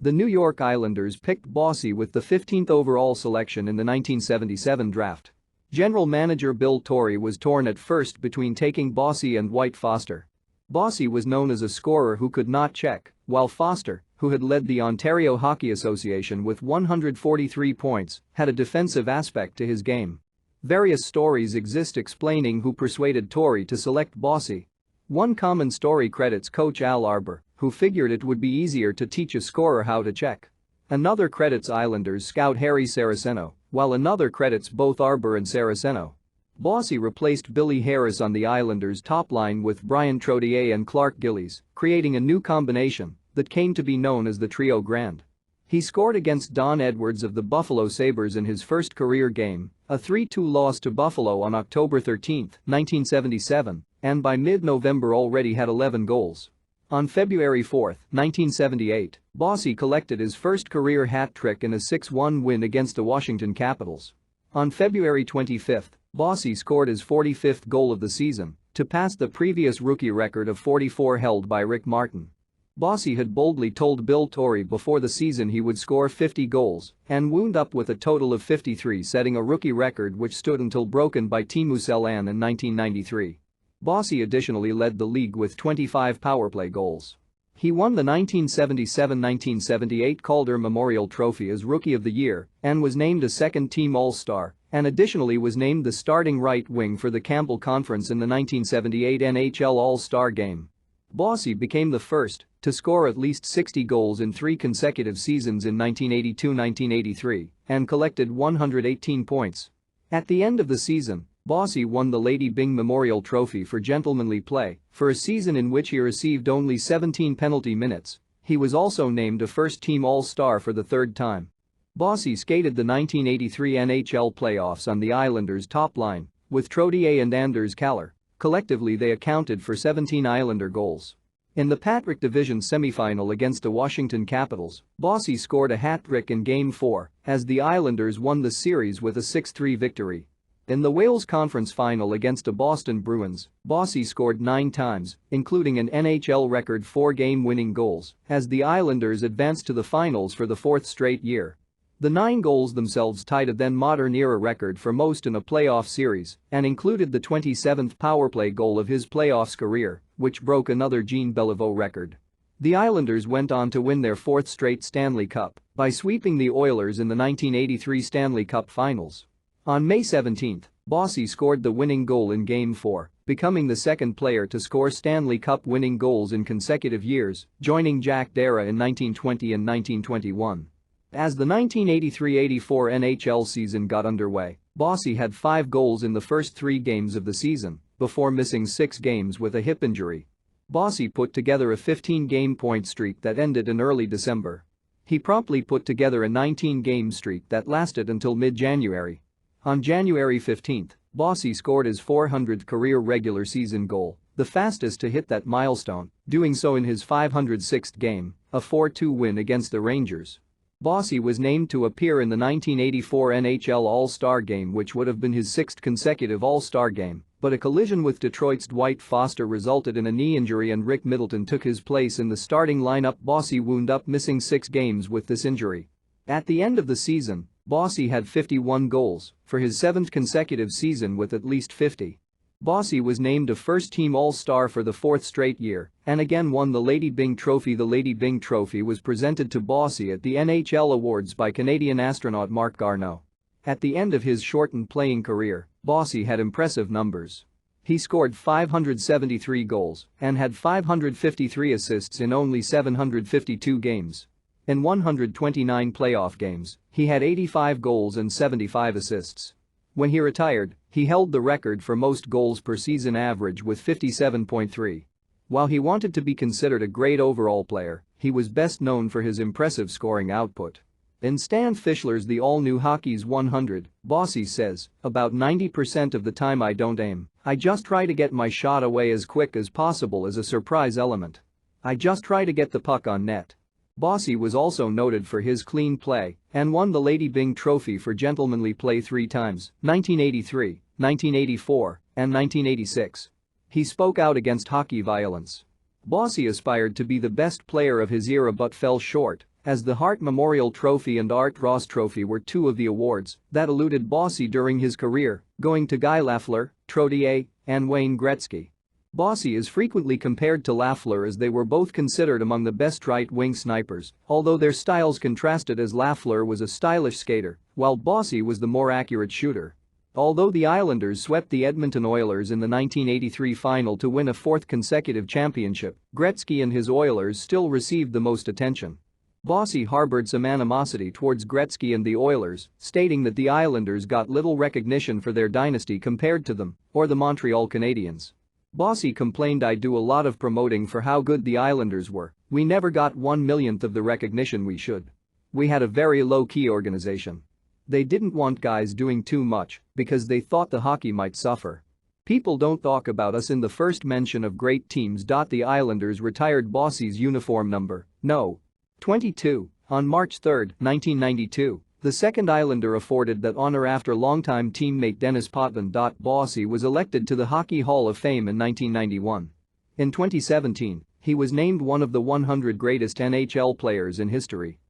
The New York Islanders picked Bossy with the 15th overall selection in the 1977 draft. General manager Bill Torrey was torn at first between taking Bossy and Dwight Foster. Bossy was known as a scorer who could not check, while Foster, who had led the Ontario Hockey Association with 143 points, had a defensive aspect to his game. Various stories exist explaining who persuaded Torrey to select Bossy. One common story credits coach Al Arbour, who figured it would be easier to teach a scorer how to check. Another credits Islanders scout Harry Saraceno, while another credits both Arbour and Saraceno. Bossy replaced Billy Harris on the Islanders' top line with Brian Trottier and Clark Gillies, creating a new combination that came to be known as the Trio Grand. He scored against Don Edwards of the Buffalo Sabres in his first career game, a 3-2 loss to Buffalo on October 13, 1977, and by mid-November already had 11 goals. On February 4, 1978, Bossy collected his first career hat trick in a 6-1 win against the Washington Capitals. On February 25, Bossy scored his 45th goal of the season to pass the previous rookie record of 44 held by Rick Martin. Bossy had boldly told Bill Torrey before the season he would score 50 goals and wound up with a total of 53, setting a rookie record which stood until broken by Teemu Selänne in 1993. Bossy additionally led the league with 25 powerplay goals. He won the 1977-1978 Calder Memorial Trophy as Rookie of the Year and was named a second-team All-Star, and additionally was named the starting right wing for the Campbell Conference in the 1978 NHL All-Star Game. Bossy became the first to score at least 60 goals in 3 consecutive seasons in 1982-1983 and collected 118 points. At the end of the season, Bossy won the Lady Byng Memorial Trophy for gentlemanly play for a season in which he received only 17 penalty minutes. He was also named a first-team All-Star for the third time. Bossy skated the 1983 NHL playoffs on the Islanders' top line with Trottier and Anders Kaller. Collectively they accounted for 17 Islander goals. In the Patrick Division semifinal against the Washington Capitals, Bossy scored a hat-trick in Game 4 as the Islanders won the series with a 6-3 victory. In the Wales Conference Final against the Boston Bruins, Bossy scored 9 times, including an NHL record 4 game-winning goals, as the Islanders advanced to the finals for the 4th straight year. The 9 goals themselves tied a then-modern-era record for most in a playoff series and included the 27th powerplay goal of his playoffs career, which broke another Jean Beliveau record. The Islanders went on to win their 4th straight Stanley Cup by sweeping the Oilers in the 1983 Stanley Cup Finals. On May 17, Bossy scored the winning goal in Game 4, becoming the second player to score Stanley Cup winning goals in consecutive years, joining Jack Dara in 1920 and 1921. As the 1983-84 NHL season got underway, Bossy had 5 goals in the first 3 games of the season before missing 6 games with a hip injury. Bossy put together a 15-game point streak that ended in early December. He promptly put together a 19-game streak that lasted until mid-January. On January 15, Bossy scored his 400th career regular season goal, the fastest to hit that milestone, doing so in his 506th game, a 4-2 win against the Rangers. Bossy was named to appear in the 1984 NHL All-Star Game, which would have been his 6th consecutive All-Star Game, but a collision with Detroit's Dwight Foster resulted in a knee injury and Rick Middleton took his place in the starting lineup. Bossy wound up missing 6 games with this injury. At the end of the season, Bossy had 51 goals for his 7th consecutive season with at least 50. Bossy was named a first-team All-Star for the 4th straight year and again won the Lady Byng Trophy. The Lady Byng Trophy was presented to Bossy at the NHL Awards by Canadian astronaut Marc Garneau. At the end of his shortened playing career, Bossy had impressive numbers. He scored 573 goals and had 553 assists in only 752 games. In 129 playoff games, he had 85 goals and 75 assists. When he retired, he held the record for most goals per season average with 57.3. While he wanted to be considered a great overall player, he was best known for his impressive scoring output. In Stan Fischler's The All-New Hockey's 100, Bossy says, "About 90% of the time I don't aim, I just try to get my shot away as quick as possible as a surprise element. I just try to get the puck on net." Bossy was also noted for his clean play and won the Lady Byng Trophy for gentlemanly play 3 times, 1983, 1984, and 1986. He spoke out against hockey violence. Bossy aspired to be the best player of his era but fell short as the Hart Memorial Trophy and Art Ross Trophy were two of the awards that eluded Bossy during his career, going to Guy Lafleur, Trottier, and Wayne Gretzky. Bossy is frequently compared to Lafleur as they were both considered among the best right-wing snipers, although their styles contrasted as Lafleur was a stylish skater, while Bossy was the more accurate shooter. Although the Islanders swept the Edmonton Oilers in the 1983 final to win a fourth consecutive championship, Gretzky and his Oilers still received the most attention. Bossy harbored some animosity towards Gretzky and the Oilers, stating that the Islanders got little recognition for their dynasty compared to them or the Montreal Canadiens. Bossy complained, "I do a lot of promoting for how good the Islanders were, we never got 1/millionth of the recognition we should. We had a very low-key organization. They didn't want guys doing too much because they thought the hockey might suffer. People don't talk about us in the first mention of great teams." The Islanders retired Bossy's uniform number, No. 22, on March 3, 1992, the second Islander afforded that honor after longtime teammate Dennis Potvin. Bossy was elected to the Hockey Hall of Fame in 1991. In 2017, he was named one of the 100 greatest NHL players in history.